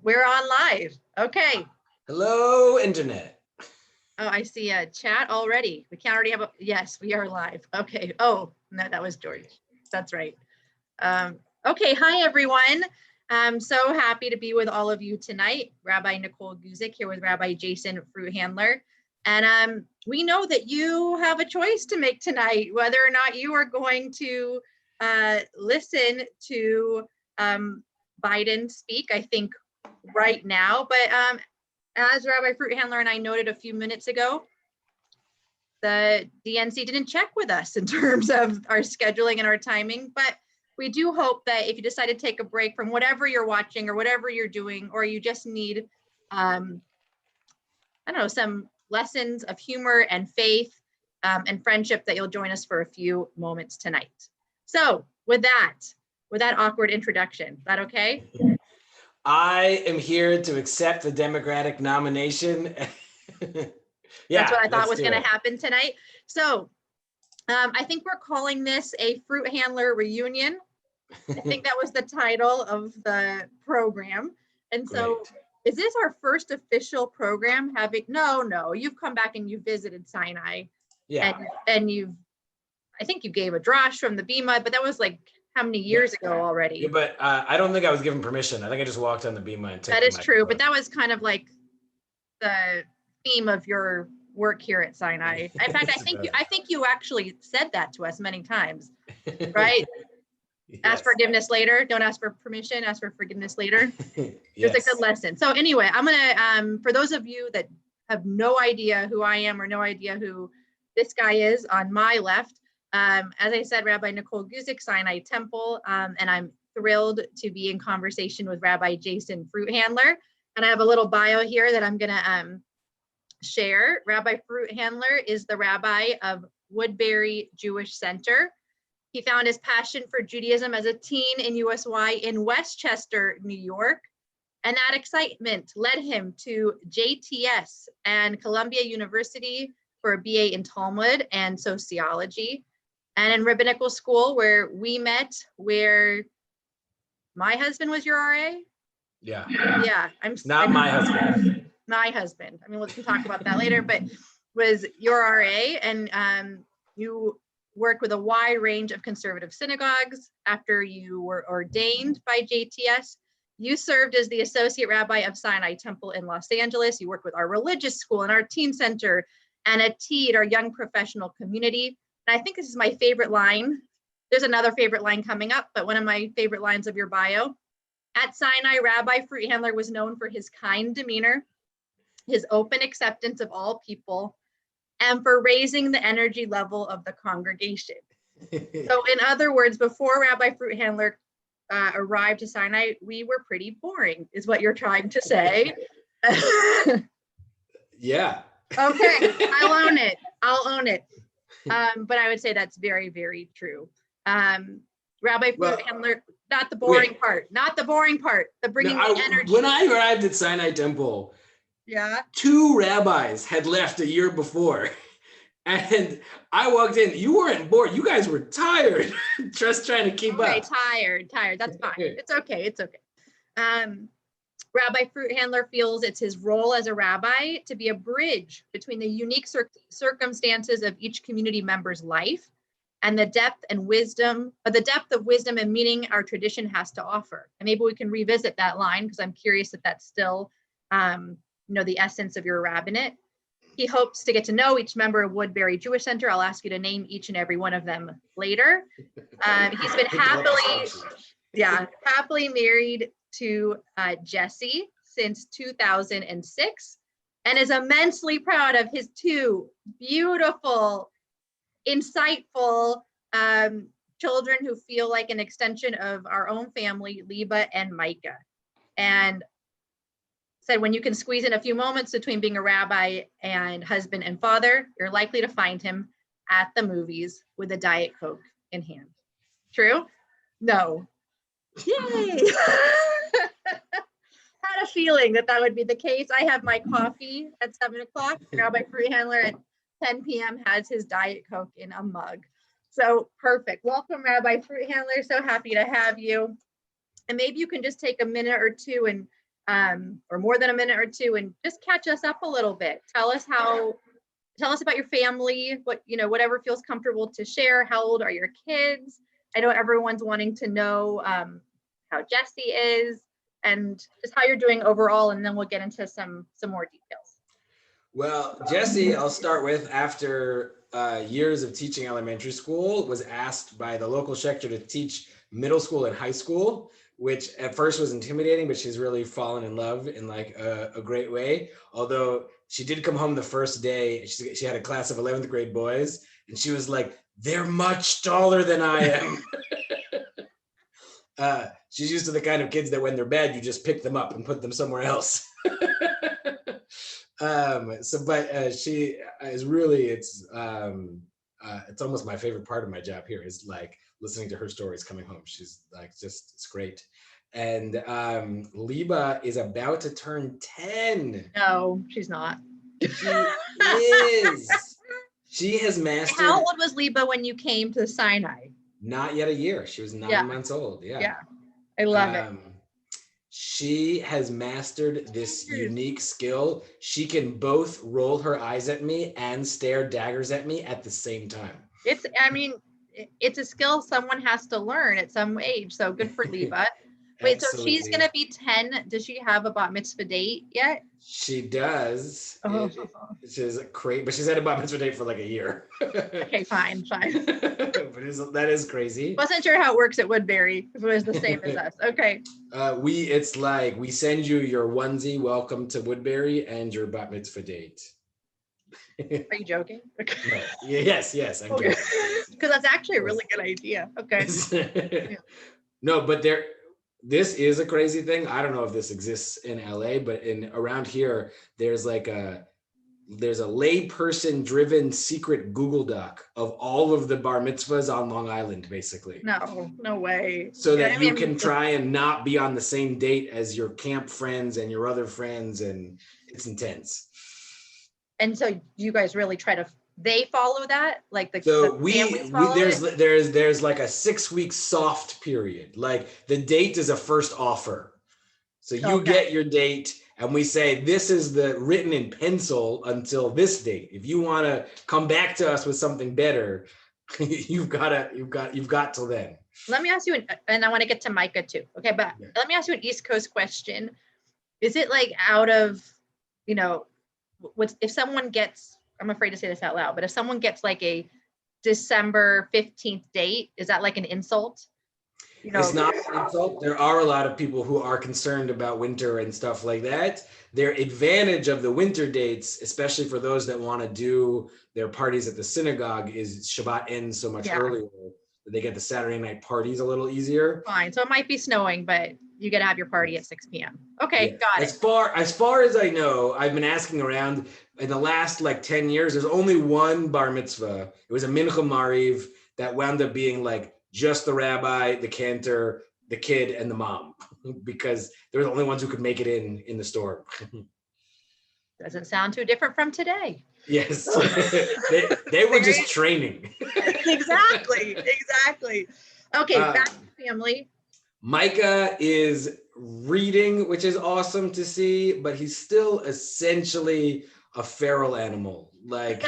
We're on live. Okay. Hello, Internet. Oh, I see a chat already. We can't already have a, yes, we are live. Okay. Oh, no, that was George. That's right. Okay. Hi, everyone. I'm so happy to be with all of you tonight. Rabbi Nicole Guzik here with Rabbi Jason Fruit Handler. And we know that you have a choice to make tonight, whether or not you are going to listen to Biden speak, I think, right now. But as Rabbi Fruit Handler and I noted a few minutes ago, the DNC didn't check with us in terms of our scheduling and our timing, but we do hope that if you decide to take a break from whatever you're watching or whatever you're doing, or you just need, I don't know, some lessons of humor and faith and friendship, that you'll join us for a few moments tonight. So with that awkward introduction, is that okay? I am here to accept the Democratic nomination. Yeah, that's what I thought was going to happen tonight. So I think we're calling this a Fruit Handler reunion. I think that was the title of the program. And so Great. Is this our first official program having, no, you've come back and you visited Sinai. Yeah. And I think you gave a drosh from the Bima, but that was like how many years ago already? Yeah, but I don't think I was given permission. I think I just walked on the Bima and took That is true, but that was kind of like the theme of your work here at Sinai. In fact, I think you actually said that to us many times, right? Yes. Ask forgiveness later. Don't ask for permission. Ask for forgiveness later. Yes. It's a good lesson. So anyway, I'm gonna for those of you that have no idea who I am or no idea who this guy is on my left, as I said, Rabbi Nicole Guzik, Sinai Temple, and I'm thrilled to be in conversation with Rabbi Jason Fruit Handler. And I have a little bio here that I'm gonna share. Rabbi Fruit Handler is the rabbi of Woodbury Jewish Center. He found his passion for Judaism as a teen in USY in Westchester, New York. And that excitement led him to JTS and Columbia University for a BA in Talmud and sociology. And in rabbinical school, where we met, where my husband was your RA? Yeah. Yeah. My husband. My husband. I mean, we can talk about that later, but was your RA, and you worked with a wide range of conservative synagogues. After you were ordained by JTS, you served as the associate rabbi of Sinai Temple in Los Angeles. You worked with our religious school and our teen center and at TEAD, our young professional community. And I think this is my favorite line. There's another favorite line coming up, but one of my favorite lines of your bio. At Sinai, Rabbi Fruit Handler was known for his kind demeanor, his open acceptance of all people, and for raising the energy level of the congregation. So in other words, before Rabbi Fruit Handler arrived to Sinai, we were pretty boring, is what you're trying to say. Yeah. Okay, I'll own it. But I would say that's very, very true. Rabbi Fruit Handler, not the boring part, the bringing the energy. When I arrived at Sinai Temple, yeah, 2 rabbis had left a year before. And I walked in, you weren't bored. You guys were tired, just trying to keep up. Tired. That's fine. It's okay. Rabbi Fruit Handler feels it's his role as a rabbi to be a bridge between the unique circumstances of each community member's life and the depth of wisdom and meaning our tradition has to offer. And maybe we can revisit that line, because I'm curious if that's still the essence of your rabbinate. He hopes to get to know each member of Woodbury Jewish Center. I'll ask you to name each and every one of them later. He's been happily married to Jesse since 2006, and is immensely proud of his 2 beautiful, insightful children who feel like an extension of our own family, Liba and Micah. And said, when you can squeeze in a few moments between being a rabbi and husband and father, you're likely to find him at the movies with a Diet Coke in hand. True? No. Yay! Had a feeling that would be the case. I have my coffee at 7 o'clock. Rabbi Fruit Handler at 10 p.m. has his Diet Coke in a mug. So perfect. Welcome, Rabbi Fruit Handler. So happy to have you. And maybe you can just take a minute or two and or more than a minute or two, and just catch us up a little bit. Tell us about your family, whatever feels comfortable to share. How old are your kids? I know everyone's wanting to know how Jesse is and just how you're doing overall, and then we'll get into some more details. Well, Jesse, I'll start with, after years of teaching elementary school, was asked by the local sector to teach middle school and high school, which at first was intimidating, but she's really fallen in love in like a great way. Although she did come home the first day, she had a class of 11th grade boys, and she was like, they're much taller than I am. She's used to the kind of kids that when they're bad, you just pick them up and put them somewhere else. She is really, it's almost my favorite part of my job here, is like listening to her stories coming home. She's like, it's great. And Liba is about to turn 10. No, she's not. She is. She has mastered. How old was Liba when you came to Sinai? Not yet a year. She was 9 months old. Yeah. I love it. She has mastered this unique skill. She can both roll her eyes at me and stare daggers at me at the same time. It's a skill someone has to learn at some age. So good for Liba. Wait, so she's going to be 10. Does she have a bat mitzvah date yet? She does. Oh. She's great, but she's had a bat mitzvah date for like a year. Okay, fine. But that is crazy. Wasn't sure how it works at Woodbury, if it was the same as us. Okay. It's like we send you your onesie, welcome to Woodbury, and your bat mitzvah date. Are you joking? Okay. No. Yes, I'm joking. Because that's actually a really good idea. Okay. No, but this is a crazy thing. I don't know if this exists in LA, but around here, there's a layperson driven secret Google Doc of all of the bar mitzvahs on Long Island, basically. No way. So that you can try and not be on the same date as your camp friends and your other friends, and it's intense. And so you guys really they follow that? Like the families follow there's like a 6-week soft period. Like the date is a first offer. So you get your date, and we say, this is the written in pencil until this date. If you want to come back to us with something better, you've got till then. Let me ask you, and I want to get to Micah too. Okay, but let me ask you an East Coast question. Is it like out of, if someone gets, I'm afraid to say this out loud, but if someone gets like a December 15th date, is that like an insult? It's not an insult. There are a lot of people who are concerned about winter and stuff like that. Their advantage of the winter dates, especially for those that want to do their parties at the synagogue, is Shabbat ends so much earlier that they get the Saturday night parties a little easier. Fine. So it might be snowing, but you get to have your party at 6 p.m. Okay, got it. As far as I know, I've been asking around. In the last 10 years, there's only one bar mitzvah. It was a mincha mariv that wound up being like just the rabbi, the cantor, the kid, and the mom, because they were the only ones who could make it in the store. Doesn't sound too different from today. Yes, they were just training. Exactly. Okay, back to family. Micah is reading, which is awesome to see, but he's still essentially a feral animal. Like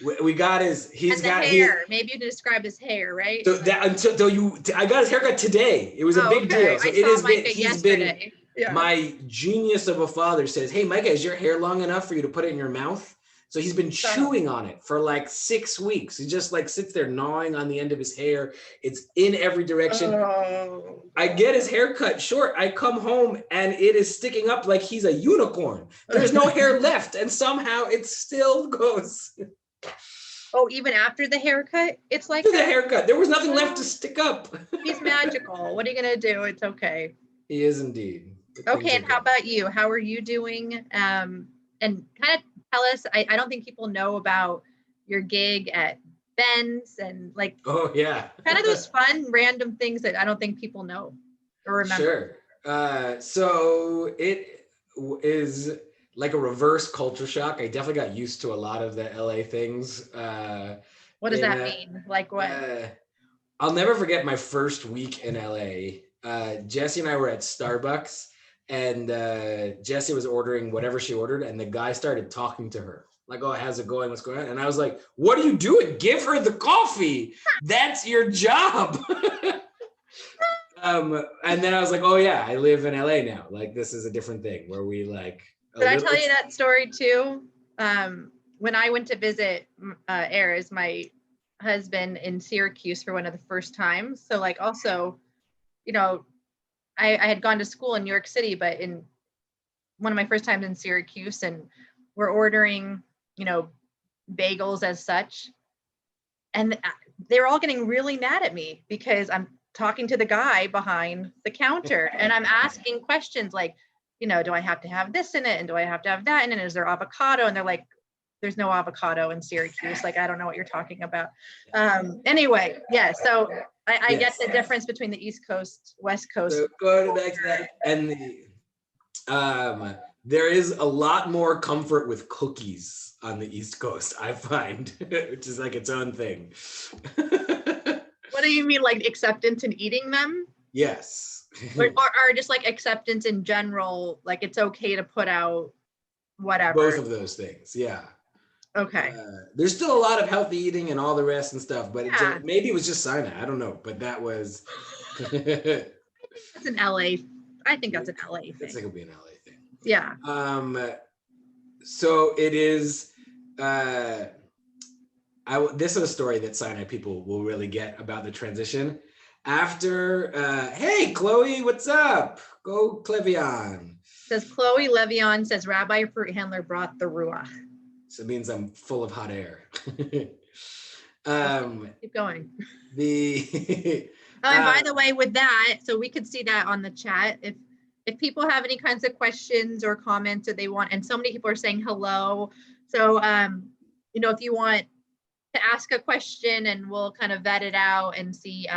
we got he's got hair. Maybe you describe his hair, right? So I got his haircut today. It was a big deal. So he's been my genius of a father says, hey, Micah, is your hair long enough for you to put it in your mouth? So he's been chewing on it for 6 weeks. He just sits there gnawing on the end of his hair. It's in every direction. Oh. I get his hair cut short. I come home and it is sticking up like he's a unicorn. There's no hair left, and somehow it still goes. Oh, even after the haircut? It's like the haircut. There was nothing left to stick up. He's magical. What are you going to do? It's okay. He is indeed. Okay, and how about you? How are you doing? And kind of tell us, I don't think people know about your gig at Ben's and oh yeah, kind of those fun random things that I don't think people know or remember. Sure. So it is like a reverse culture shock. I definitely got used to a lot of the LA things. What does that mean? Like what? I'll never forget my first week in LA. Jesse and I were at Starbucks, and Jesse was ordering whatever she ordered, and the guy started talking to her. Like, oh, how's it going? What's going on? And I was like, what are you doing? Give her the coffee. That's your job. And then I was like, oh yeah, I live in LA now. Like, this is a different thing where we like. Did I tell you that story too? When I went to visit Ayers, my husband, in Syracuse for one of the first times. So like also, you know, I had gone to school in New York City, but in one of my first times in Syracuse, and we're ordering, you know, bagels as such. And they're all getting really mad at me because I'm talking to the guy behind the counter and I'm asking questions like, you know, do I have to have this in it? And do I have to have that in it? Is there avocado? And they're like, there's no avocado in Syracuse. Like, I don't know what you're talking about. Anyway, yeah. So I get the difference between the East Coast, West Coast. So going back to that, and there is a lot more comfort with cookies on the East Coast, I find, which is like its own thing. What do you mean, like acceptance in eating them? Yes. or just like acceptance in general, like it's okay to put out whatever. Both of those things, yeah. Okay. There's still a lot of healthy eating and all the rest and stuff, but maybe it was just Sinai. I don't know, but that was. That's an LA. I think that's an LA thing. It's like it'll be an LA thing. Yeah. So it is. This is a story that Sinai people will really get about the transition. After, hey, Chloe, what's up? Go Clevion. Says Chloe Levion says Rabbi Fruit Handler brought the Ruach. So it means I'm full of hot air. Keep going. And by the way, with that, so we could see that on the chat. If people have any kinds of questions or comments that they want, and so many people are saying hello. So, you know, if you want to ask a question and we'll kind of vet it out and see,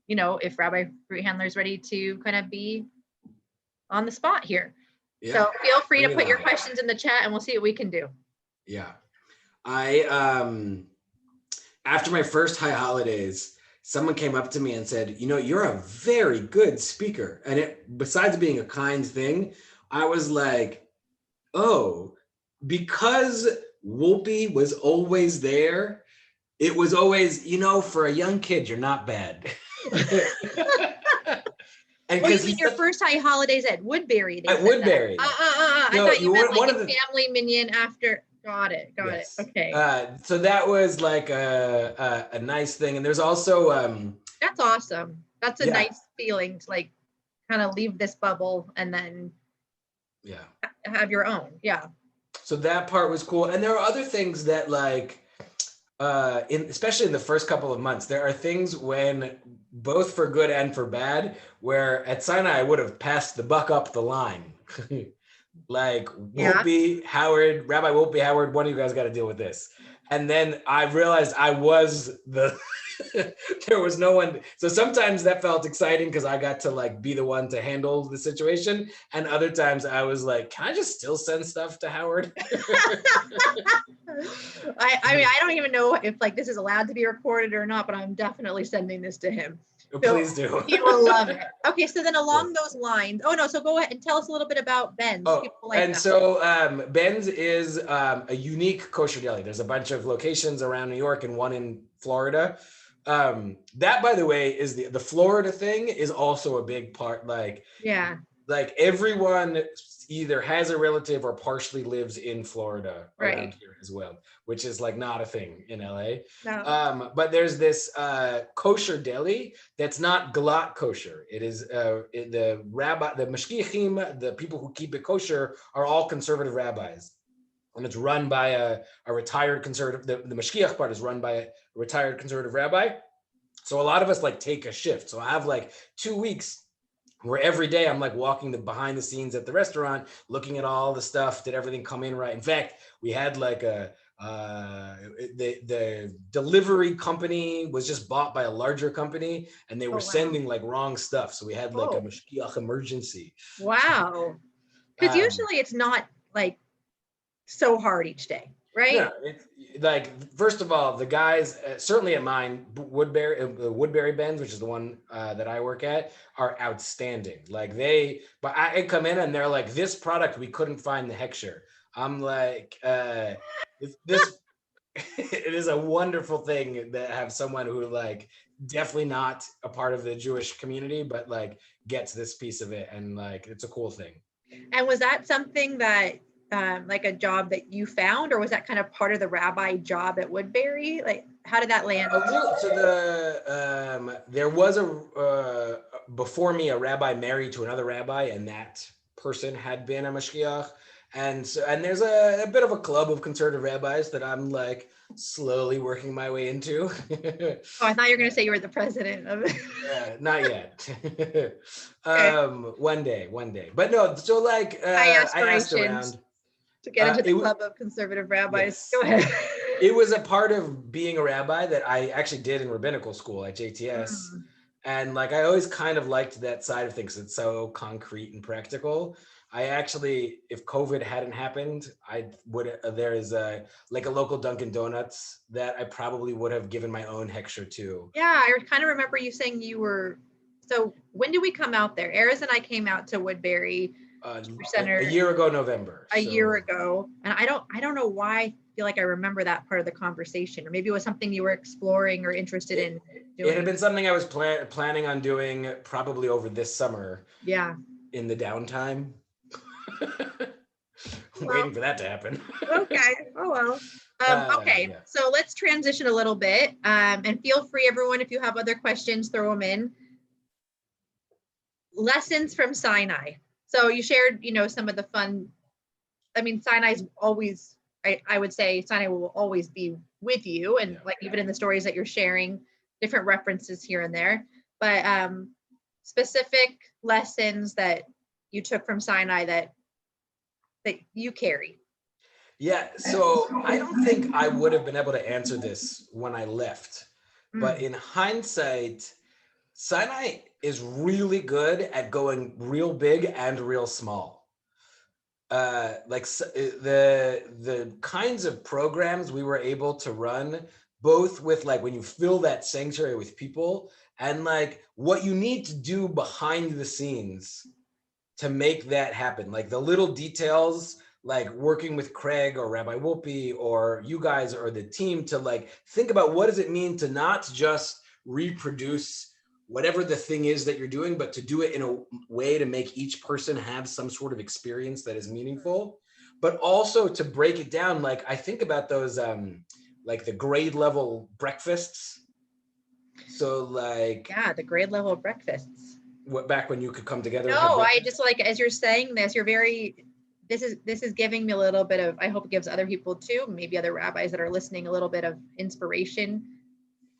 you know, if Rabbi Fruit Handler is ready to kind of be on the spot here. Yeah. So feel free to put your questions in the chat and we'll see what we can do. Yeah. After my first high holidays, someone came up to me and said, you know, you're a very good speaker. And it, besides being a kind thing, I was like, oh, because Whoopi was always there, it was always, you know, for a young kid, you're not bad. And well, you mean your first high holidays at Woodbury? At Woodbury. I thought you meant like a family minion after. Got it. Okay. So that was like a nice thing. And there's also. That's awesome. That's a nice feeling to like kind of leave this bubble and then have your own. Yeah. So that part was cool. And there are other things that like, especially in the first couple of months, there are things when both for good and for bad, where at Sinai I would have passed the buck up the line. Like Whoopi, Howard, Rabbi Whoopi, Howard, one of you guys got to deal with this. And then I realized I was the, there was no one. So sometimes that felt exciting because I got to like be the one to handle the situation. And other times I was like, can I just still send stuff to Howard? I mean, I don't even know if like this is allowed to be recorded or not, but I'm definitely sending this to him. So please do. He will love it. Okay, so then along those lines, so go ahead and tell us a little bit about Ben's. So Ben's is a unique kosher deli. There's a bunch of locations around New York and one in Florida. That, by the way, is the Florida thing is also a big part. Like everyone either has a relative or partially lives in Florida around here as well, which is like not a thing in LA. No. But there's this kosher deli that's not galat kosher. It is the mashgiachim, the people who keep it kosher, are all conservative rabbis. And it's run by a retired conservative, the mashgiach part is run by a retired conservative rabbi. So a lot of us like take a shift. So I have like 2 weeks where every day I'm like walking behind the scenes at the restaurant, looking at all the stuff. Did everything come in right? In fact, we had like the delivery company was just bought by a larger company, and they were sending like wrong stuff. So we had like a mashgiach emergency. Wow. Because usually it's not like so hard each day, right? No, it's like, first of all, the guys, certainly at mine, Woodbury Bends, which is the one that I work at, are outstanding. Like but I come in and they're like, this product, we couldn't find the hechsher. I'm like, this, it is a wonderful thing to have someone who like definitely not a part of the Jewish community, but like gets this piece of it. And like, it's a cool thing. And was that something that like a job that you found, or was that kind of part of the rabbi job at Woodbury? Like, how did that land? So there was before me a rabbi married to another rabbi, and that person had been a mashgiach, and there's a bit of a club of conservative rabbis that I'm like slowly working my way into. Oh, I thought you were going to say you were the president of it. Not yet. Okay. One day, but no. So like High I asked aspirations around. to get into the It, club of conservative rabbis. yes. Go ahead. It was a part of being a rabbi that I actually did in rabbinical school at JTS. Mm. And like, I always kind of liked that side of things. It's so concrete and practical. I actually, if COVID hadn't happened, there is like a local Dunkin' Donuts that I probably would have given my own hechsher to. Yeah, I kind of remember you saying so when did we come out there? Eris and I came out to Woodbury Center a year ago, November. a year ago. And I don't know why I feel like I remember that part of the conversation, or maybe it was something you were exploring or interested in doing. It had been something I was planning on doing probably over this summer. Yeah. In the downtime. Waiting for that to happen. Okay. Oh, well. Okay. Yeah. So let's transition a little bit, and feel free, everyone, if you have other questions, throw them in. Lessons from Sinai. So you shared, some of the fun. I mean, Sinai's always, I would say Sinai will always be with you. And like, even in the stories that you're sharing, different references here and there, but specific lessons that you took from Sinai that you carry. Yeah, so I don't think I would have been able to answer this when I left, but in hindsight, Sinai is really good at going real big and real small. Like the kinds of programs we were able to run, both with like when you fill that sanctuary with people, and like what you need to do behind the scenes to make that happen, like the little details, like working with Craig or Rabbi Wolpe or you guys or the team to like think about what does it mean to not just reproduce whatever the thing is that you're doing, but to do it in a way to make each person have some sort of experience that is meaningful, but also to break it down. Like I think about those like the grade level breakfasts. So like, yeah, the grade level breakfasts. Back when you could come together. No, I just like, as you're saying this, this is giving me a little bit of, I hope it gives other people too, maybe other rabbis that are listening, a little bit of inspiration.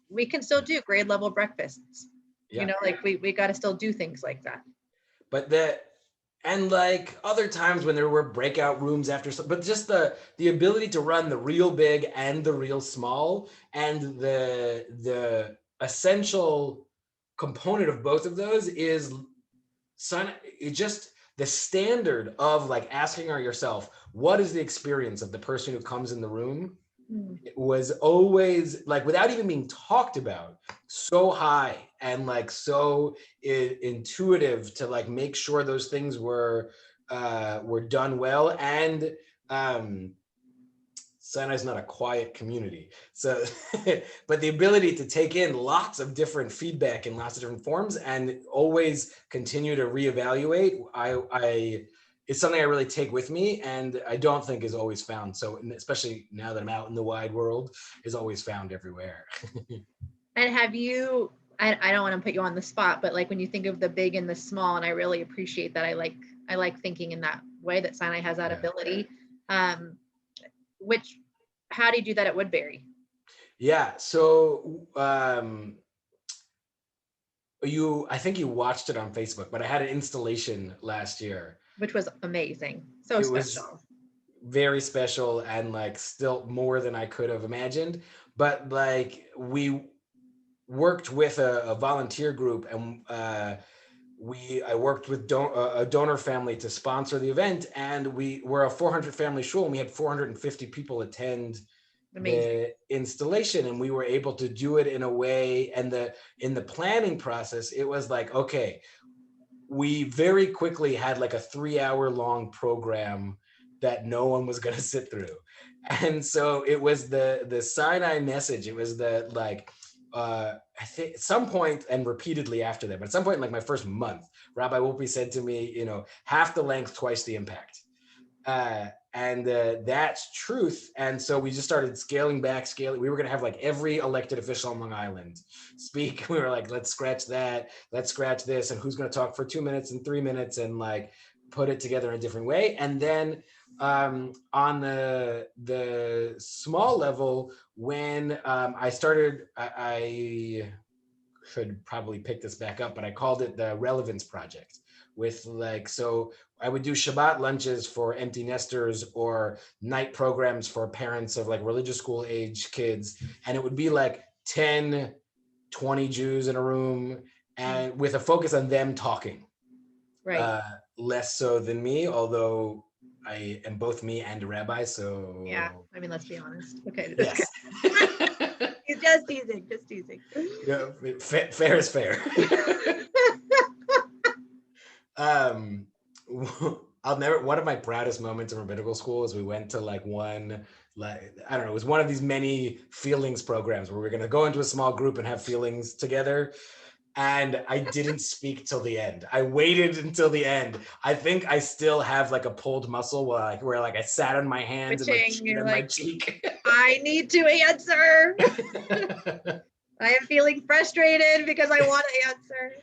We can still do grade level breakfasts. Yeah. Like we got to still do things like that. But and like other times when there were breakout rooms after, but just the ability to run the real big and the real small, and the essential component of both of those is just the standard of like asking yourself, what is the experience of the person who comes in the room? It was always like, without even being talked about, so high and like so intuitive to like make sure those things were done well. And Sinai's not a quiet community. So, but the ability to take in lots of different feedback in lots of different forms and always continue to reevaluate, it's something I really take with me, and I don't think is always found. So, especially now that I'm out in the wide world, is always found everywhere. And have you, I don't want to put you on the spot, but like when you think of the big and the small, and I really appreciate that. I like thinking in that way, that Sinai has that ability. How do you do that at Woodbury? Yeah, so I think you watched it on Facebook, but I had an installation last year, which was amazing. So special. Was very special, and like still more than I could have imagined. But like we worked with a volunteer group, and I worked with a donor family to sponsor the event, and we were a 400 family shul, and we had 450 people attend the installation, and we were able to do it in a way, and in the planning process, it was like, okay, we very quickly had like a 3-hour long program that no one was going to sit through. And so it was the Sinai message. It was the like, I think at some point, and repeatedly after that, but at some point in like my first month, Rabbi Wolpe said to me, you know, half the length, twice the impact. And that's truth. And so we just started scaling back. We were going to have like every elected official on Long Island speak. We were like, let's scratch that, let's scratch this, and who's going to talk for 2 minutes and 3 minutes, and like put it together in a different way. And then on the small level, when I started, I should probably pick this back up, but I called it the Relevance Project. With like, so I would do Shabbat lunches for empty nesters or night programs for parents of like religious school age kids. And it would be like 10, 20 Jews in a room, and with a focus on them talking. Right. Less so than me, although I am both me and a rabbi, so. Yeah, I mean, let's be honest. Okay. Yes. Just teasing, just teasing. Yeah, fair is fair. One of my proudest moments in rabbinical school is we went to like one, like, I don't know, it was one of these many feelings programs where we're going to go into a small group and have feelings together. And I didn't speak till the end. I waited until the end. I think I still have like a pulled muscle where I sat on my hands and my cheek. I need to answer. I am feeling frustrated because I want to answer.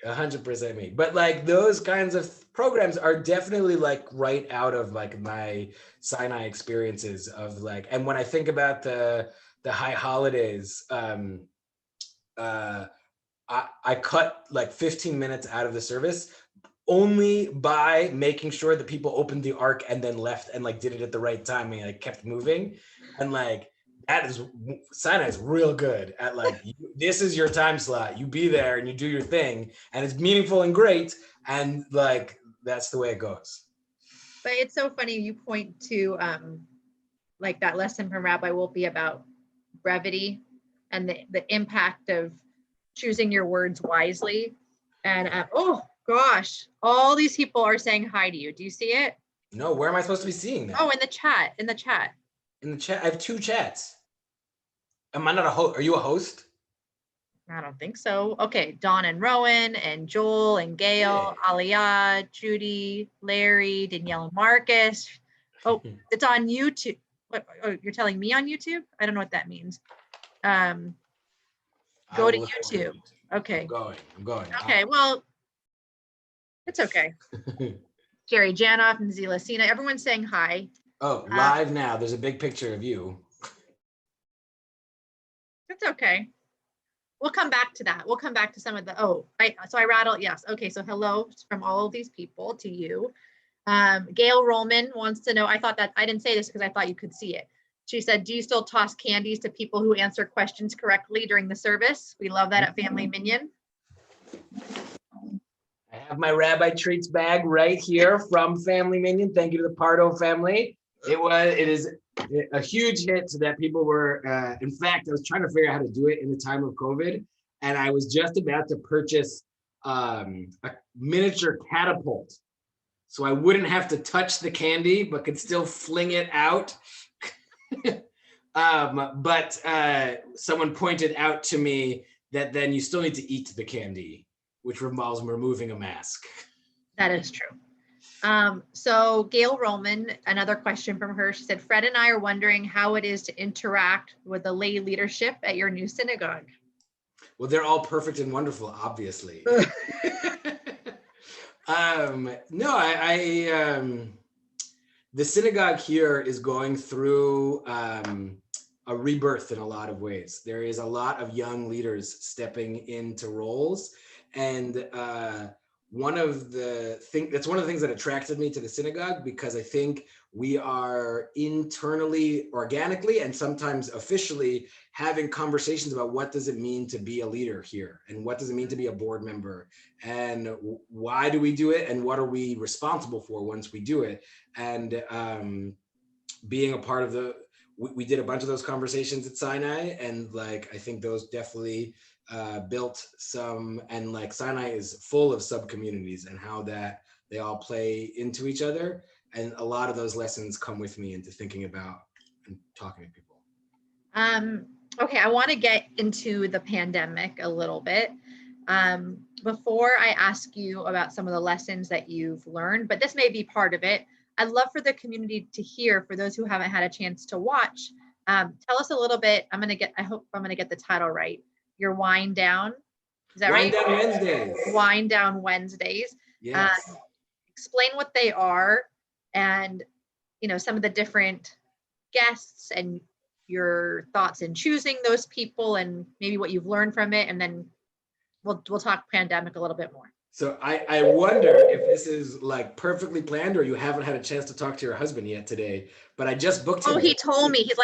100% me. But like those kinds of programs are definitely like right out of like my Sinai experiences of like, and when I think about the high holidays, I cut like 15 minutes out of the service only by making sure that people opened the ark and then left and like did it at the right time and like kept moving. And like, Sinai is real good at like, this is your time slot. You be there and you do your thing, and it's meaningful and great. And like, that's the way it goes. But it's so funny you point to like that lesson from Rabbi Wolpe about brevity and the impact of choosing your words wisely. And oh gosh, all these people are saying hi to you. Do you see it? No, where am I supposed to be seeing that? Oh, in the chat. In the chat, I have 2 chats. Am I not a host? Are you a host? I don't think so. Okay, Dawn and Rowan and Joel and Gail, Aliyah, Judy, Larry, Danielle and Marcus. Oh, it's on YouTube. What? Oh, you're telling me on YouTube? I don't know what that means. Go to YouTube. Okay. I'm going. Okay, well, it's okay. Jerry Janoff and Zila Sina, everyone's saying hi. Oh, live now. There's a big picture of you. It's okay. We'll come back to that. We'll come back to some of the, so I rattled, yes. Okay, so hello from all of these people to you. Gail Rollman wants to know, I didn't say this because I thought you could see it. She said, do you still toss candies to people who answer questions correctly during the service? We love that at Family Minion. I have my Rabbi Treats bag right here from Family Minion. Thank you to the Pardo family. It is a huge hit that people were, in fact, I was trying to figure out how to do it in the time of COVID. And I was just about to purchase a miniature catapult, so I wouldn't have to touch the candy, but could still fling it out. But someone pointed out to me that then you still need to eat the candy, which involves removing a mask. That is true. So Gail Roman, another question from her, she said, Fred and I are wondering how it is to interact with the lay leadership at your new synagogue. Well, they're all perfect and wonderful, obviously. No, the synagogue here is going through a rebirth in a lot of ways. There is a lot of young leaders stepping into roles, and one of the things that attracted me to the synagogue, because I think we are internally, organically, and sometimes officially having conversations about what does it mean to be a leader here, and what does it mean to be a board member, and why do we do it, and what are we responsible for once we do it. And being a part of we did a bunch of those conversations at Sinai, and like I think those definitely built some, and like Sinai is full of sub communities and how that they all play into each other, and a lot of those lessons come with me into thinking about and talking to people. Okay, I want to get into the pandemic a little bit. Before I ask you about some of the lessons that you've learned, but this may be part of it, I'd love for the community to hear, for those who haven't had a chance to watch, tell us a little bit. I hope I'm going to get the title right. Your Wind Down. Is that right? Wind Down Wednesdays. Wind Down Wednesdays. Yes. Explain what they are, and, you know, some of the different guests and your thoughts in choosing those people, and maybe what you've learned from it. And then we'll talk pandemic a little bit more. So I wonder if this is like perfectly planned, or you haven't had a chance to talk to your husband yet today, but I just booked him. Oh, he told me, he's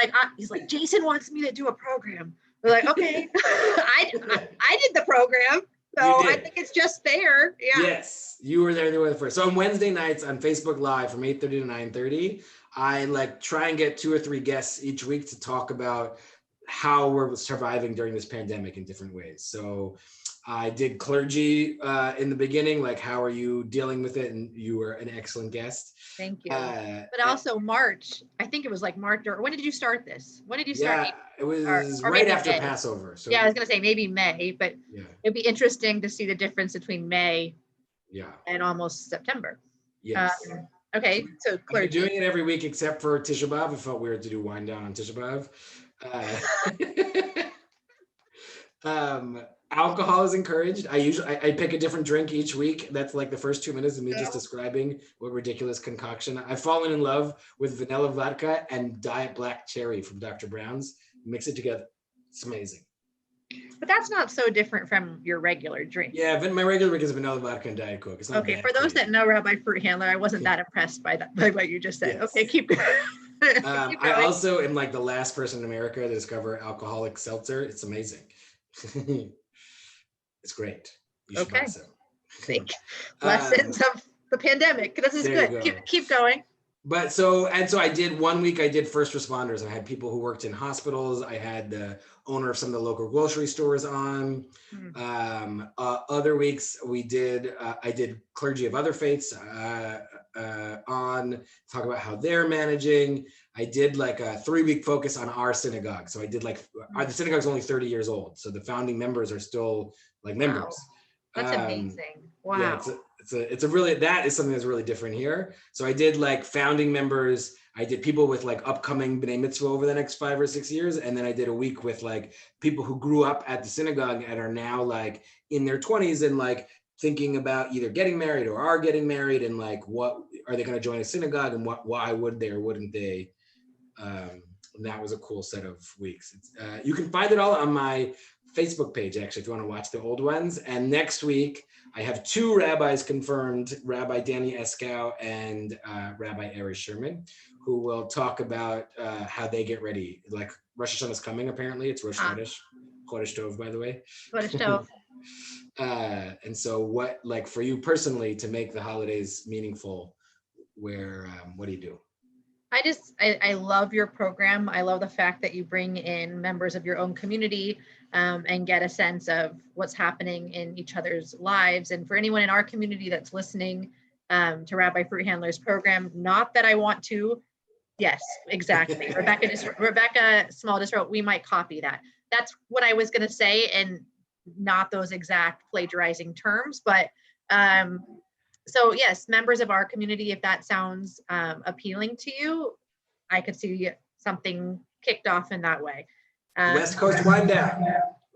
like, Jason wants me to do a program. We're like, okay. I did the program, so I think it's just fair. Yeah. Yes, you were there. They were the first. So on Wednesday nights on Facebook Live from 8:30 to 9:30, I like try and get 2 or 3 guests each week to talk about how we're surviving during this pandemic in different ways. So I did clergy in the beginning, like how are you dealing with it? And you were an excellent guest. Thank you. But also March, I think it was like March, or when did you start this? When did you start? Yeah, it was right after Passover. So yeah, I was gonna say maybe May, but yeah, it'd be interesting to see the difference between May and almost September. Yes. Okay, so I've been doing it every week except for Tisha B'Av. It felt weird to do Wind Down on Tisha B'Av. Alcohol is encouraged. I pick a different drink each week. That's like the first 2 minutes of me just describing what ridiculous concoction. I've fallen in love with vanilla vodka and Diet Black Cherry from Dr. Brown's. Mix it together. It's amazing. But that's not so different from your regular drink. Yeah, my regular drink is vanilla vodka and Diet Coke. It's not okay, for those that know Rabbi Fruit Handler, I wasn't that impressed by that, by what you just said. Yes. Okay, keep going. I also am like the last person in America to discover alcoholic seltzer. It's amazing. It's great. You should buy some. Lessons of the pandemic. This is good. Go. Keep going. But so I did 1 week, I did first responders. I had people who worked in hospitals. I had the owner of some of the local grocery stores on. Other weeks I did clergy of other faiths on, talk about how they're managing. I did like a 3-week focus on our synagogue. So I did like, the synagogue's only 30 years old. So the founding members are still like members. Wow. That's amazing. Wow. Yeah, it's a really, that is something that's really different here. So I did like founding members. I did people with like upcoming B'nai Mitzvah over the next 5 or 6 years. And then I did a week with like people who grew up at the synagogue and are now like in their 20s and like thinking about either getting married or are getting married, and like what are they going to join a synagogue, and why would they or wouldn't they? And that was a cool set of weeks. You can find it all on my Facebook page, actually, if you want to watch the old ones. And next week, I have 2 rabbis confirmed, Rabbi Danny Eskow and Rabbi Ari Sherman, who will talk about how they get ready. Like Rosh Hashanah is coming, apparently. It's Rosh Chodesh. Chodesh Tov, by the way. Chodesh Tov. And so what, like for you personally, to make the holidays meaningful, what do you do? I love your program. I love the fact that you bring in members of your own community and get a sense of what's happening in each other's lives. And for anyone in our community that's listening to Rabbi Fruit Handler's program, not that I want to, yes, exactly. Rebecca Small just wrote, we might copy that. That's what I was going to say, and not those exact plagiarizing terms, but so yes, members of our community, if that sounds appealing to you, I could see something kicked off in that way. West Coast Wind Down.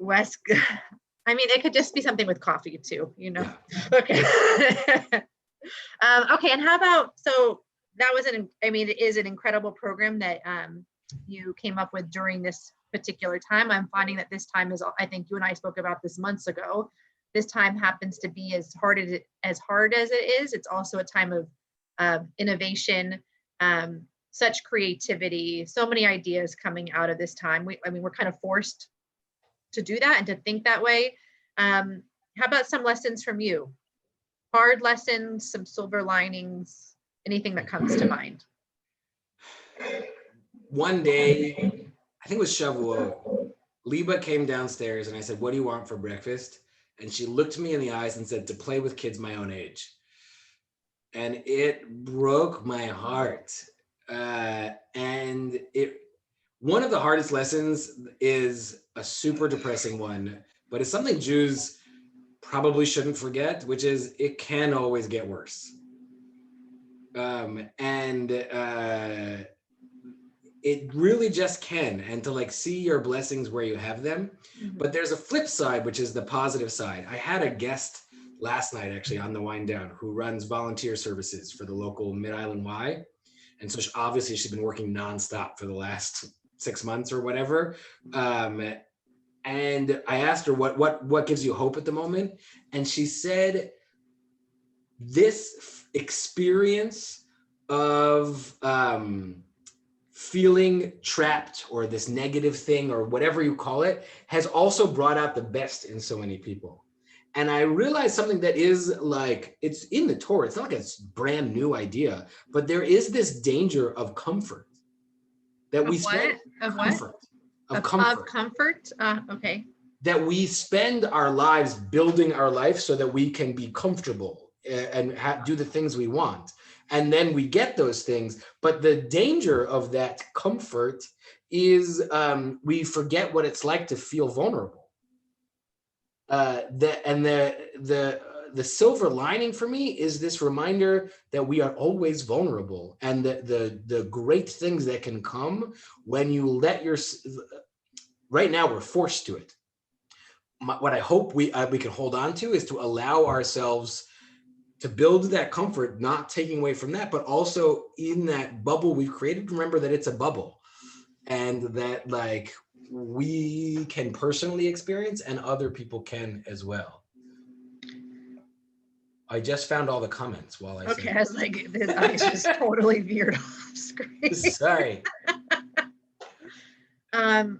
I mean, it could just be something with coffee too, you know? Yeah. Okay. Okay, and how about, so that was it is an incredible program that you came up with during this particular time. I'm finding that this time is, I think you and I spoke about this months ago, this time happens to be as hard as it is, it's also a time of innovation, such creativity, so many ideas coming out of this time. We're kind of forced to do that and to think that way. How about some lessons from you? Hard lessons, some silver linings, anything that comes to mind? One day, I think it was Shavuot, Liba came downstairs and I said, "What do you want for breakfast?" And she looked me in the eyes and said, "To play with kids my own age." And it broke my heart. One of the hardest lessons is a super depressing one, but it's something Jews probably shouldn't forget, which is it can always get worse. It really just can, and to like see your blessings where you have them. But there's a flip side, which is the positive side. I had a guest last night actually on the Wind Down who runs volunteer services for the local Mid-Island Y. And so obviously she's been working nonstop for the last 6 months or whatever. And I asked her what gives you hope at the moment? And she said, this experience of feeling trapped, or this negative thing, or whatever you call it, has also brought out the best in so many people. And I realized something that is like, it's in the Torah, it's not like a brand new idea, but there is this danger of comfort that we spend. Of comfort. What? Of comfort? Okay. That we spend our lives building our life so that we can be comfortable and do the things we want. And then we get those things. But the danger of that comfort is we forget what it's like to feel vulnerable. The silver lining for me is this reminder that we are always vulnerable, and the great things that can come when you let right now we're forced to it. What I hope we can hold on to is to allow ourselves to build that comfort, not taking away from that, but also in that bubble we've created, remember that it's a bubble, and that like we can personally experience and other people can as well. I just found all the comments while I said. Okay, I was like, his eyes just totally veered off screen. Sorry. To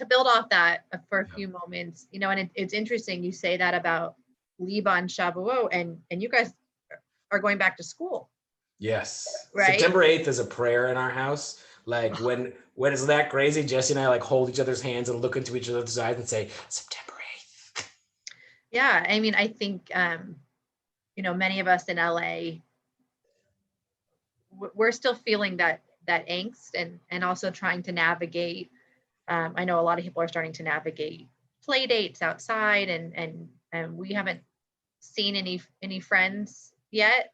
build off that for a few moments, and it's interesting you say that about Liba and Shavuot, and you guys are going back to school. Yes. Right? September 8th is a prayer in our house. Like when is that crazy? Jesse and I like hold each other's hands and look into each other's eyes and say, September 8th. Yeah, I mean, I think, many of us in LA, we're still feeling that angst and also trying to navigate. I know a lot of people are starting to navigate play dates outside, and we haven't seen any friends yet.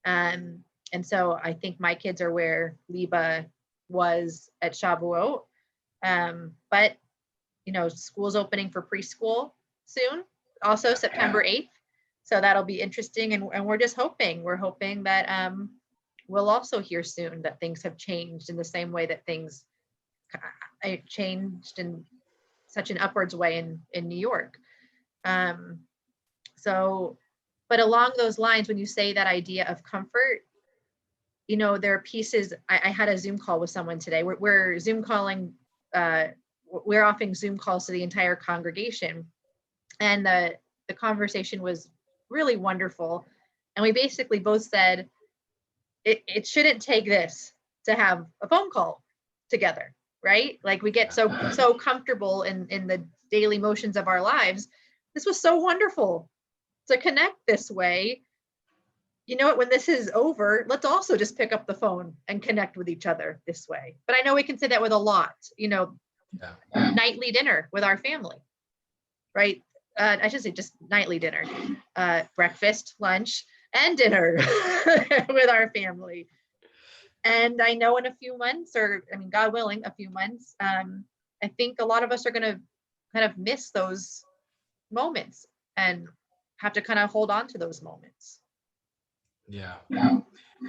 And so I think my kids are where Liba was at Shavuot. But, school's opening for preschool soon, also September 8th. So that'll be interesting. And we're just hoping, that we'll also hear soon that things have changed in the same way that things changed in such an upwards way in New York. But along those lines, when you say that idea of comfort, there are pieces. I had a Zoom call with someone today. We're Zoom calling, we're offering Zoom calls to the entire congregation. And the conversation was really wonderful. And we basically both said, it shouldn't take this to have a phone call together, right? Like we get so comfortable in the daily motions of our lives. This was so wonderful to connect this way. You know what, when this is over, let's also just pick up the phone and connect with each other this way. But I know we can say that with a lot, nightly dinner with our family, right? I should say just nightly dinner, breakfast, lunch, and dinner with our family. And I know in a few months, God willing, a few months, I think a lot of us are going to kind of miss those moments and have to kind of hold on to those moments. Yeah.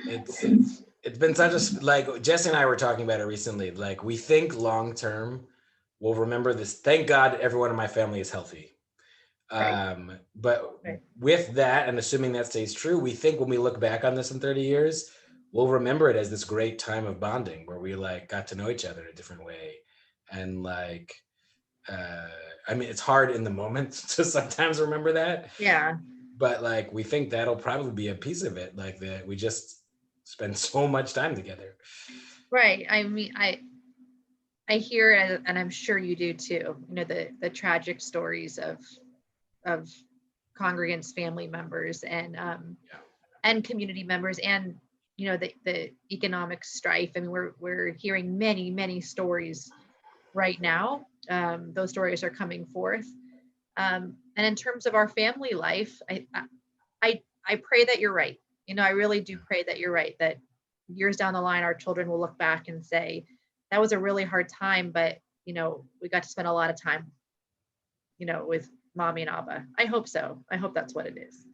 It's been such a, like Jesse and I were talking about it recently. Like we think long term, we'll remember this. Thank God everyone in my family is healthy. Right. But Right. with that, and assuming that stays true, we think when we look back on this in 30 years, we'll remember it as this great time of bonding where we like got to know each other in a different way. And like, I mean, it's hard in the moment to sometimes remember that, Yeah. but like, we think that'll probably be a piece of it. Like that we just spend so much time together. Right. I mean, I hear it, and I'm sure you do too. You know, the tragic stories of congregants, family members, Yeah. and community members, and you know the economic strife. I mean, we're hearing many stories right now. Those stories are coming forth. And in terms of our family life, I pray that you're right. You know, I really do pray that you're right. That years down the line, our children will look back and say, that was a really hard time, but you know, we got to spend a lot of time, you know, with mommy and Abba. I hope so. I hope that's what it is.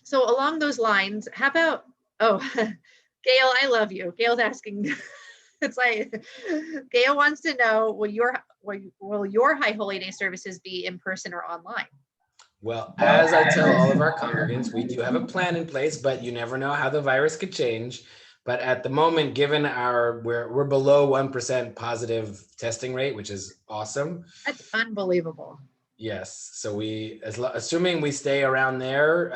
So along those lines, how about, oh, Gail, I love you. Gail's asking, it's like, Gail wants to know, will your High Holy Day services be in person or online? Well, as I tell all of our congregants, we do have a plan in place, but you never know how the virus could change. But at the moment, given we're below 1% positive testing rate, which is awesome. That's unbelievable. Yes. So assuming we stay around there,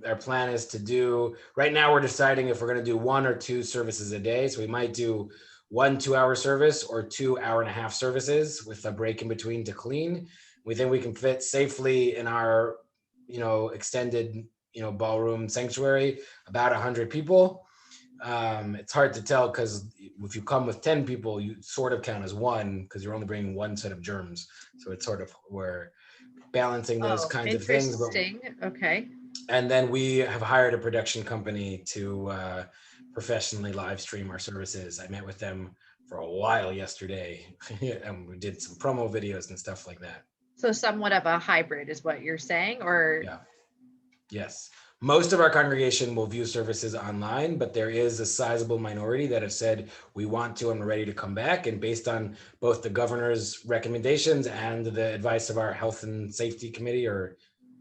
our plan is to do, right now we're deciding if we're going to do 1 or 2 services a day. So we might do 1 2-hour service or 2 1.5-hour services with a break in between to clean. We think we can fit safely in our, extended, ballroom sanctuary, about 100 people. It's hard to tell because if you come with 10 people, you sort of count as one because you're only bringing one set of germs. So it's sort of we're balancing those kinds of things. Interesting. Okay. And then we have hired a production company to professionally live stream our services. I met with them for a while yesterday and we did some promo videos and stuff like that. So somewhat of a hybrid is what you're saying, or? Yeah. Yes. Most of our congregation will view services online, but there is a sizable minority that have said we want to and we're ready to come back. And based on both the governor's recommendations and the advice of our health and safety committee, or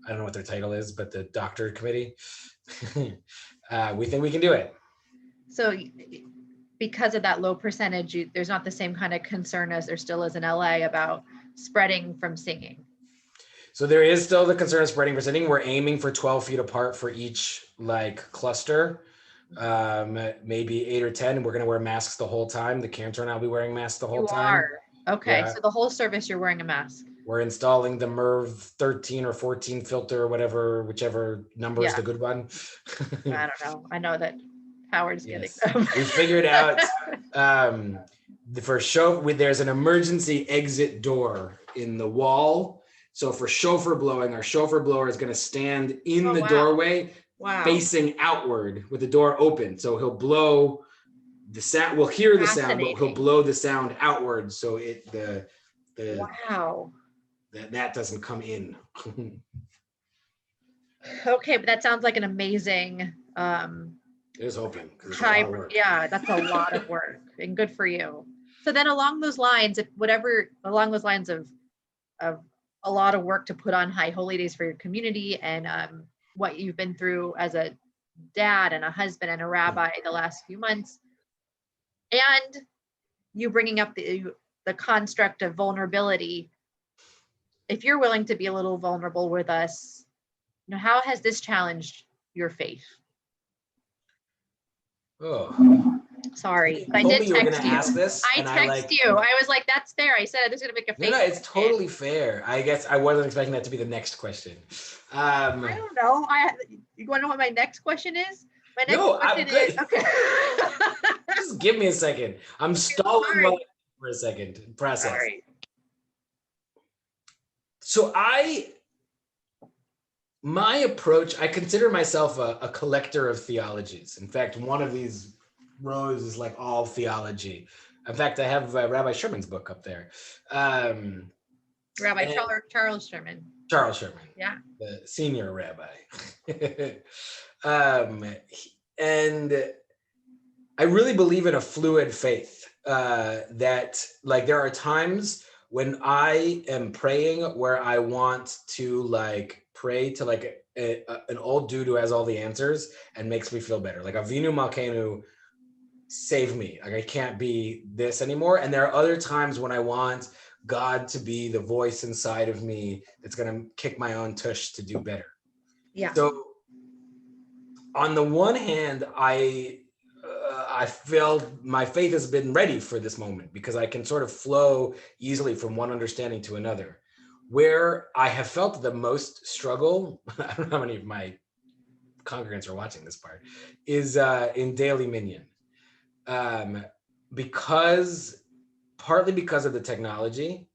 I don't know what their title is, but the doctor committee, we think we can do it. So because of that low percentage, there's not the same kind of concern as there still is in LA about spreading from singing. So there is still the concern of spreading for singing. We're aiming for 12 feet apart for each cluster, maybe 8 or 10. And we're going to wear masks the whole time. The cantor and I'll be wearing masks the whole time. You are? Okay. Yeah. So the whole service you're wearing a mask. We're installing the MERV 13 or 14 filter, whichever number is the good one. I don't know. I know that Howard's getting them. We figured out there's an emergency exit door in the wall. So for chauffeur blowing, our chauffeur blower is going to stand in the doorway, facing outward with the door open. So he'll blow the sound. We'll hear the sound, but he'll blow the sound outward. So that doesn't come in. Okay, but that sounds like an amazing. It is open. Yeah, that's a lot of work, and good for you. So then, along those lines, of a lot of work to put on High Holy Days for your community, and what you've been through as a dad and a husband and a rabbi the last few months, and you bringing up the construct of vulnerability. If you're willing to be a little vulnerable with us, how has this challenged your faith? Oh, sorry. I did text you. Ask this, I texted you. I was like, that's fair. I said I was going to make a face. No, it's totally fair. I guess I wasn't expecting that to be the next question. I don't know. You want to know what my next question is? My next question I'm good. is, okay. Just give me a second. I'm stalling for a second. Process. Sorry. So my approach, I consider myself a collector of theologies. In fact, one of these rows is like all theology. In fact, I have Rabbi Sherman's book up there. Rabbi Charles Sherman. Charles Sherman. Yeah. The senior rabbi. And I really believe in a fluid faith, that like there are times when I am praying where I want to like pray to like an old dude who has all the answers and makes me feel better. Like Avinu Malkeinu, save me. Like I can't be this anymore. And there are other times when I want God to be the voice inside of me that's gonna kick my own tush to do better. Yeah. So on the one hand, I feel my faith has been ready for this moment because I can sort of flow easily from one understanding to another. Where I have felt the most struggle, I don't know how many of my congregants are watching this part, is in Daily Minyan. Partly because of the technology,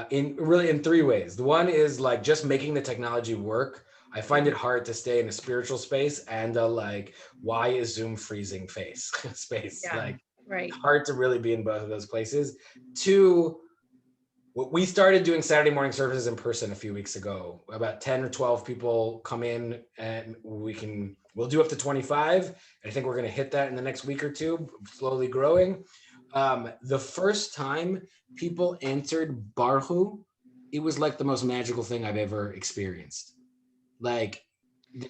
in three ways. The one is like just making the technology work. I find it hard to stay in a spiritual space and like, why is Zoom freezing space? Yeah, Like, right. hard to really be in both of those places. Two, we started doing Saturday morning services in person a few weeks ago. About 10 or 12 people come in and we'll do up to 25. I think we're going to hit that in the next week or two, slowly growing. The first time people entered Barhu, it was like the most magical thing I've ever experienced. Like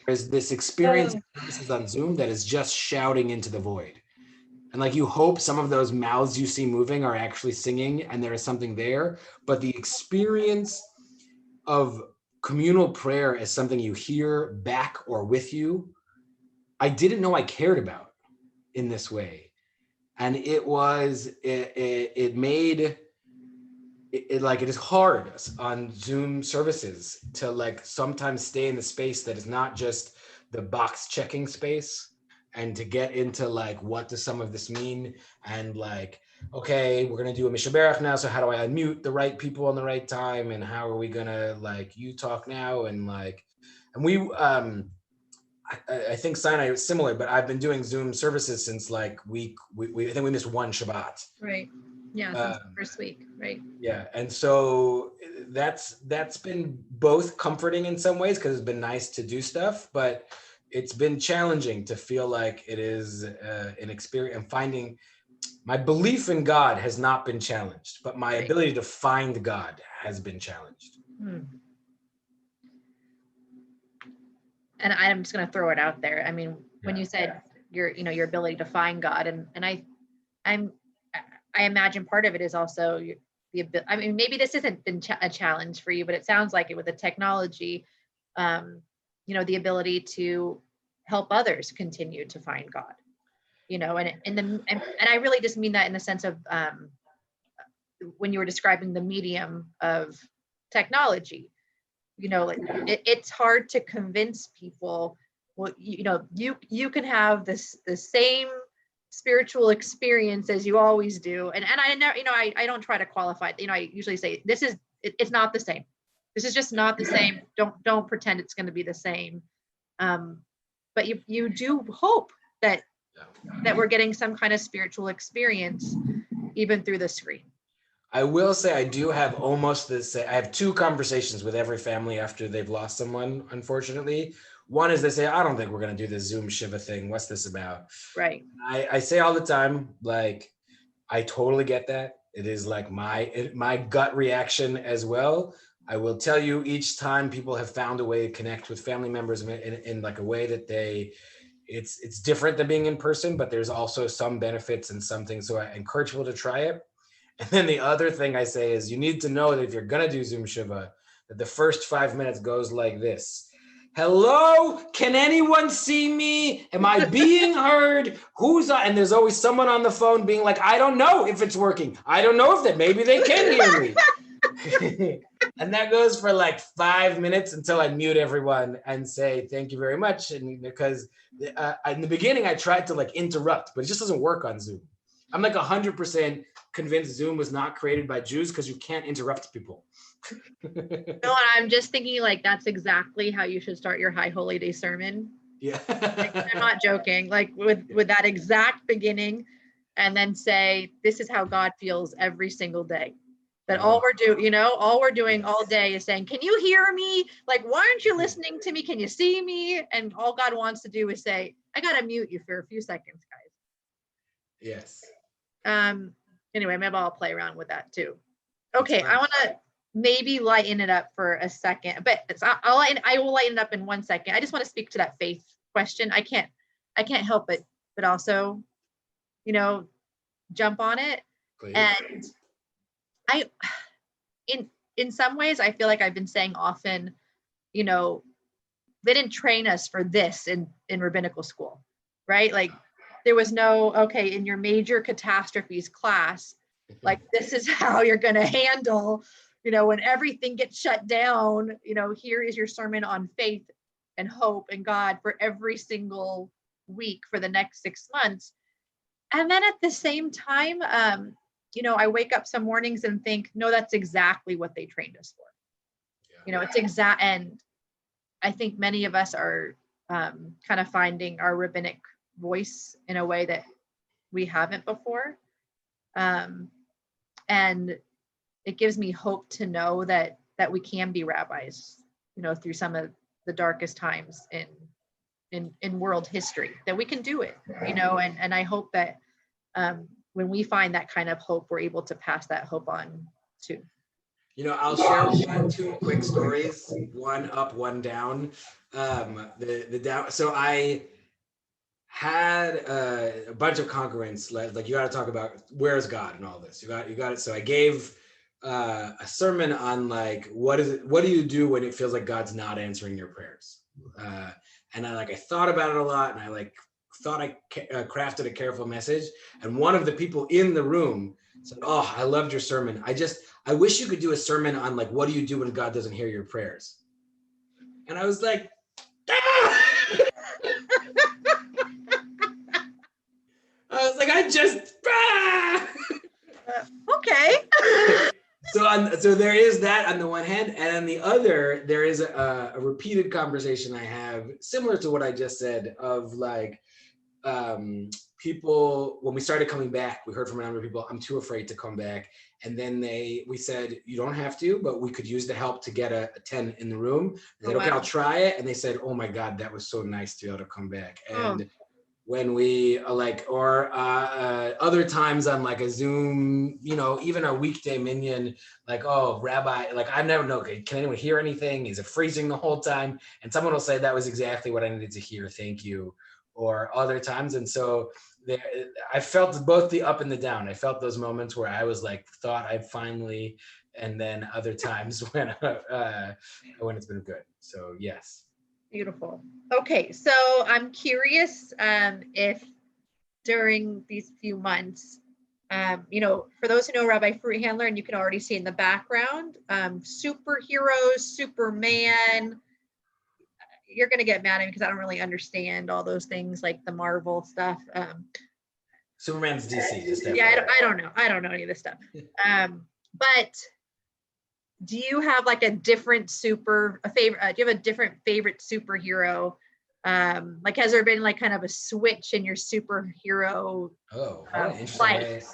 there's this experience on Zoom that is just shouting into the void. And like you hope some of those mouths you see moving are actually singing and there is something there. But the experience of communal prayer as something you hear back or with you, I didn't know I cared about in this way. And it is hard on Zoom services to like sometimes stay in the space that is not just the box checking space, and to get into like, what does some of this mean? And like, okay, we're going to do a Mishaberach now. So how do I unmute the right people on the right time? And how are we going to like, you talk now? And like, and I think Sinai is similar, but I've been doing Zoom services since like I think we missed one Shabbat. Right. Yeah, since the first week, right? Yeah, and so that's been both comforting in some ways because it's been nice to do stuff, but it's been challenging to feel like it is an experience. And finding my belief in God has not been challenged, but my ability to find God has been challenged. And I'm just going to throw it out there. I mean, when you said your ability to find God, and I imagine part of it is also I mean, maybe this hasn't been a challenge for you, but it sounds like it with the technology, the ability to help others continue to find God, and I really just mean that in the sense of when you were describing the medium of technology, it's hard to convince people, well, you can have the same spiritual experience as you always do. And I never, I don't try to qualify it. I usually say it's not the same. This is just not the same. Don't pretend it's going to be the same. But you do hope that we're getting some kind of spiritual experience even through the screen. I will say I do have almost this. I have two conversations with every family after they've lost someone, unfortunately. One is they say, I don't think we're going to do this Zoom Shiva thing. What's this about? Right. I say all the time, like, I totally get that. It is like my gut reaction as well. I will tell you, each time people have found a way to connect with family members in like a way that it's different than being in person, but there's also some benefits and something. So I encourage people to try it. And then the other thing I say is you need to know that if you're going to do Zoom Shiva, that the first 5 minutes goes like this. Hello, can anyone see me? Am I being heard? Who's on? And there's always someone on the phone being like, I don't know if it's working. I don't know if that maybe they can hear me. And that goes for like 5 minutes until I mute everyone and say, thank you very much. And because in the beginning, I tried to like interrupt, but it just doesn't work on Zoom. I'm like 100% convinced Zoom was not created by Jews because you can't interrupt people. No, I'm just thinking like that's exactly how you should start your High Holy Day sermon. Yeah. Like, I'm not joking. Like with that exact beginning, and then say, this is how God feels every single day. That all we're doing all day is saying, can you hear me? Like, why aren't you listening to me? Can you see me? And all God wants to do is say, I gotta mute you for a few seconds, guys. Yes. Anyway, maybe I'll play around with that too. Okay, I want to maybe lighten it up for a second, but I will lighten it up in 1 second. I just want to speak to that faith question. I can't help but also, jump on it. Please. And I, in some ways, I feel like I've been saying often, they didn't train us for this in rabbinical school, right? Like there was no, okay, in your major catastrophes class, like this is how you're going to handle, when everything gets shut down, here is your sermon on faith and hope and God for every single week for the next 6 months. And then at the same time, I wake up some mornings and think, no, that's exactly what they trained us for. Yeah. It's exact. And I think many of us are kind of finding our rabbinic voice in a way that we haven't before. And it gives me hope to know that we can be rabbis, through some of the darkest times in world history, that we can do it, and I hope that when we find that kind of hope, we're able to pass that hope on too. I'll share 2 quick stories, one up, one down. The down. So I had a bunch of congruence, like you got to talk about where's God and all this. You got it. So I gave a sermon on like what do you do when it feels like God's not answering your prayers? And I thought about it a lot, and I thought I crafted a careful message. And one of the people in the room said, "Oh, I loved your sermon. I wish you could do a sermon on like, what do you do when God doesn't hear your prayers?" And I was like, ah! I was like, Okay. So there is that on the one hand, and on the other, there is a repeated conversation I have similar to what I just said of like, people, when we started coming back, we heard from a number of people, I'm too afraid to come back. And then we said, you don't have to, but we could use the help to get a 10 in the room. I said, okay, I'll try it. And they said, oh my God, that was so nice to be able to come back. And when we other times on like a Zoom, even a weekday minyan, like, oh, Rabbi, like I never know, can anyone hear anything? Is it freezing the whole time? And someone will say, that was exactly what I needed to hear. Thank you. Or other times. And so I felt both the up and the down. I felt those moments where I was like, thought I finally, and then other times when it's been good. So yes. Beautiful. Okay, so I'm curious if during these few months, for those who know Rabbi Fruit Handler, and you can already see in the background, superheroes, Superman. You're going to get mad at me because I don't really understand all those things like the Marvel stuff. Superman's DC. Just I don't know. I don't know any of this stuff. But do you have like a different favorite? Do you have a different favorite superhero? Like, has there been like kind of a switch in your superhero life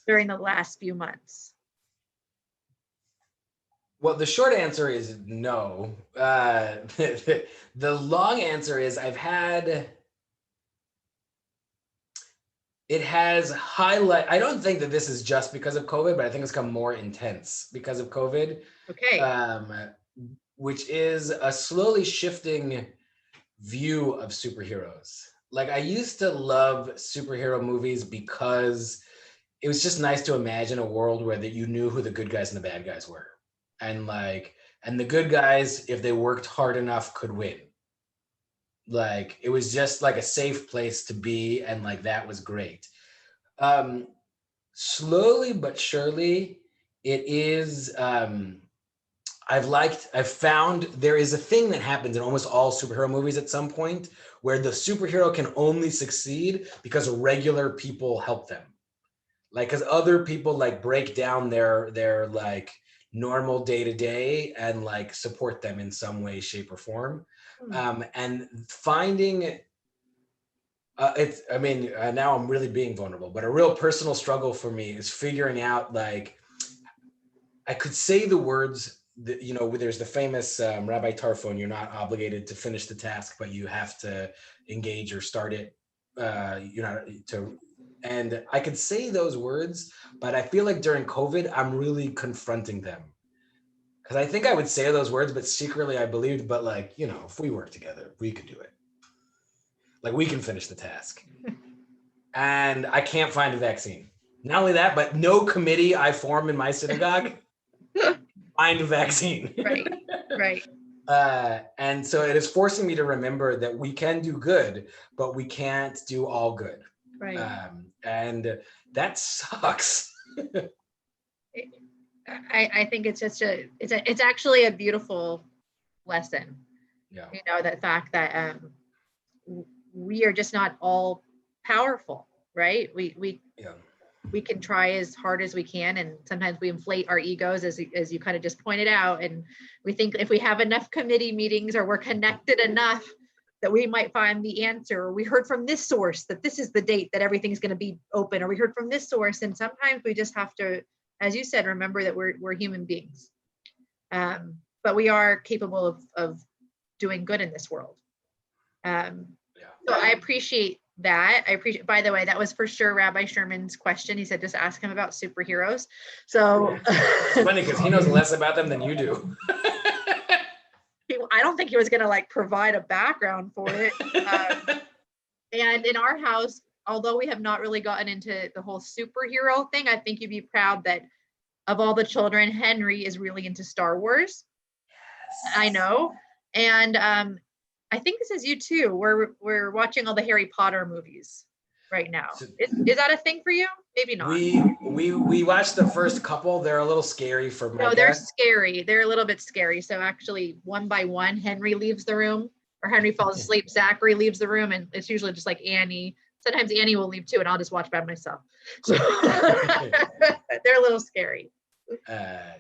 during the last few months? Well, the short answer is no. The long answer is it has I don't think that this is just because of COVID, but I think it's become more intense because of COVID. Okay. Which is a slowly shifting view of superheroes. Like I used to love superhero movies because it was just nice to imagine a world where you knew who the good guys and the bad guys were. And the good guys, if they worked hard enough, could win. Like it was just like a safe place to be, and like that was great. Slowly but surely, it is. I've found there is a thing that happens in almost all superhero movies at some point where the superhero can only succeed because regular people help them. Like, because other people like break down their like normal day to day and like support them in some way, shape, or form. And finding now I'm really being vulnerable, but a real personal struggle for me is figuring out like I could say the words that, there's the famous Rabbi Tarfon, you're not obligated to finish the task, but you have to engage or start it, to And I could say those words, but I feel like during COVID, I'm really confronting them. Because I think I would say those words, but secretly I believed, but like, you know, if we work together, we could do it. Like we can finish the task. And I can't find a vaccine. Not only that, but no committee I form in my synagogue find a vaccine. Right. And so it is forcing me to remember that we can do good, but we can't do all good. Right. And that sucks. I think it's just it's actually a beautiful lesson. Yeah. You know, that fact that we are just not all powerful, right? We can try as hard as we can, and sometimes we inflate our egos, as you kind of just pointed out, and we think if we have enough committee meetings or we're connected enough that we might find the answer, or we heard from this source that this is the date that everything's going to be open, or we heard from this source. And sometimes we just have to, as you said, remember that we're human beings, but we are capable of doing good in this world. So I appreciate that. By the way, that was for sure Rabbi Sherman's question. He said, just ask him about superheroes. So it's funny because he knows less about them than you do. I don't think he was going to like provide a background for it. And in our house, although we have not really gotten into the whole superhero thing, I think you'd be proud that of all the children, Henry is really into Star Wars. Yes. I know. And I think this is you too. We're watching all the Harry Potter movies right now. Is that a thing for you? Maybe not. We watched the first couple. They're a little scary for Micah. No, they're scary. They're a little bit scary. So actually, one by one, Henry leaves the room, or Henry falls asleep. Zachary leaves the room, and it's usually just like Annie. Sometimes Annie will leave too, and I'll just watch by myself. So they're a little scary.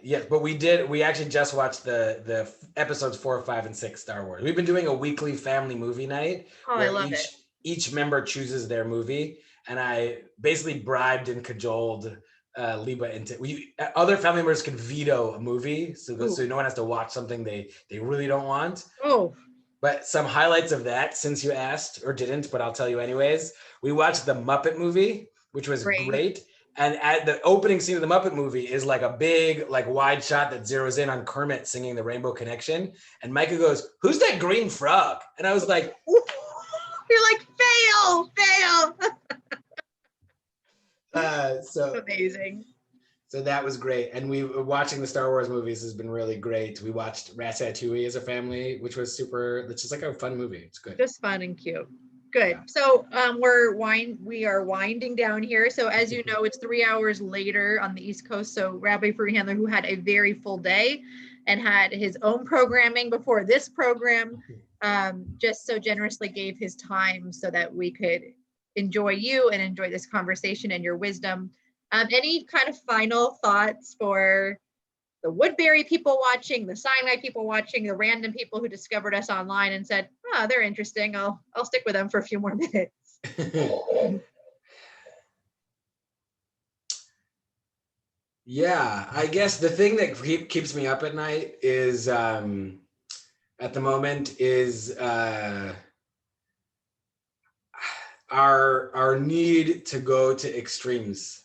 Yes, but we actually just watched the episodes 4, 5, and 6 Star Wars. We've been doing a weekly family movie night. Oh, I love it. Each member chooses their movie, and I basically bribed and cajoled Liba into other family members can veto a movie, so no one has to watch something they really don't want. Oh. But some highlights of that, since you asked or didn't, but I'll tell you anyways. We watched the Muppet movie, which was great. And at the opening scene of the Muppet movie is like a big, like wide shot that zeroes in on Kermit singing the Rainbow Connection. And Micah goes, "Who's that green frog?" And I was like, "You're like, fail." So amazing. So that was great. And watching the Star Wars movies has been really great. We watched Ratatouille as a family, which was it's just like a fun movie. It's good. Just fun and cute. Good. Yeah. So we are winding down here. So as you know, it's 3 hours later on the East Coast. So Rabbi Freehandler, who had a very full day and had his own programming before this program, just so generously gave his time so that we could enjoy you and enjoy this conversation and your wisdom. Any kind of final thoughts for the Woodbury people watching, the Sinai people watching, the random people who discovered us online and said, "Oh, they're interesting. I'll stick with them for a few more minutes." Yeah, I guess the thing that keeps me up at night is at the moment is our need to go to extremes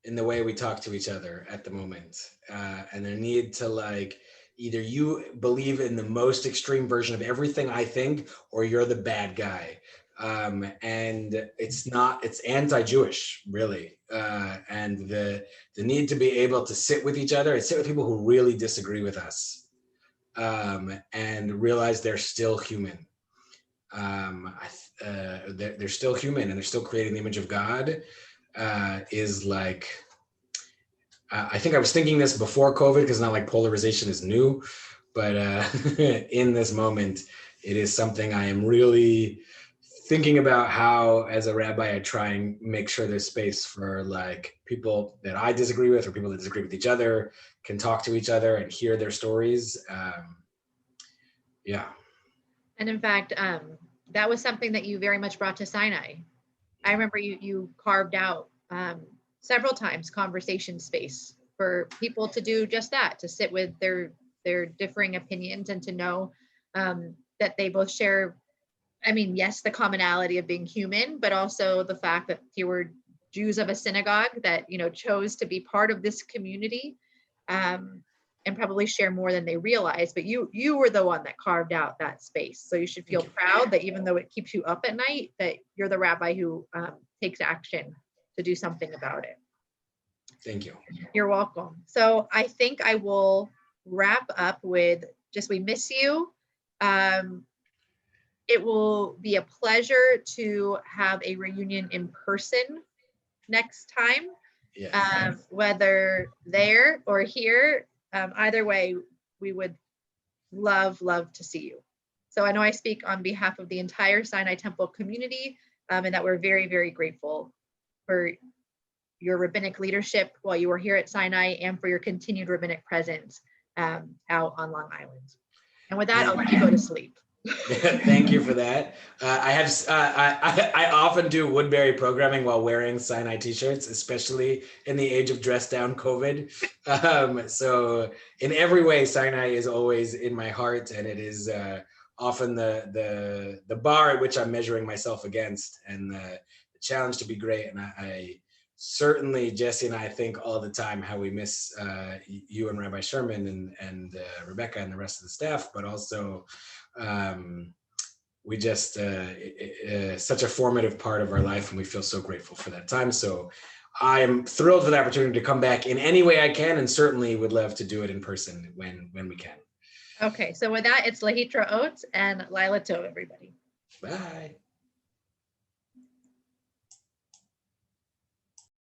in the way we talk to each other at the moment, and the need to like either you believe in the most extreme version of everything I think, or you're the bad guy, and it's anti-Jewish really, and the need to be able to sit with each other and sit with people who really disagree with us, and realize they're still human. They're still human and they're still creating the image of God. Is like, I think I was thinking this before COVID, because not like polarization is new, but in this moment, it is something I am really thinking about, how as a rabbi, I try and make sure there's space for like people that I disagree with or people that disagree with each other can talk to each other and hear their stories. Yeah. And in fact, that was something that you very much brought to Sinai. I remember you carved out several times conversation space for people to do just that, to sit with their differing opinions and to know that they both share, I mean, yes, the commonality of being human, but also the fact that here were Jews of a synagogue that, chose to be part of this community, and probably share more than they realize. But you were the one that carved out that space. So you should feel proud that even though it keeps you up at night, that you're the rabbi who takes action to do something about it. Thank you. You're welcome. So I think I will wrap up with just, we miss you. It will be a pleasure to have a reunion in person next time. Yes. Whether there or here, either way, we would love to see you. So I know I speak on behalf of the entire Sinai Temple community, and that we're very, very grateful for your rabbinic leadership while you were here at Sinai, and for your continued rabbinic presence out on Long Island. And with that, I'll let you go to sleep. Thank you for that. I often do Woodbury programming while wearing Sinai t-shirts, especially in the age of dress down COVID. So in every way, Sinai is always in my heart, and it is often the bar at which I'm measuring myself against, and the challenge to be great. And I certainly, Jesse and I think all the time how we miss you and Rabbi Sherman and Rebecca and the rest of the staff, but also we just such a formative part of our life, and we feel so grateful for that time. So I am thrilled for the opportunity to come back in any way I can, and certainly would love to do it in person when we can. Okay, so with that, it's Lahitra Oates and Lila Tov, everybody. Bye.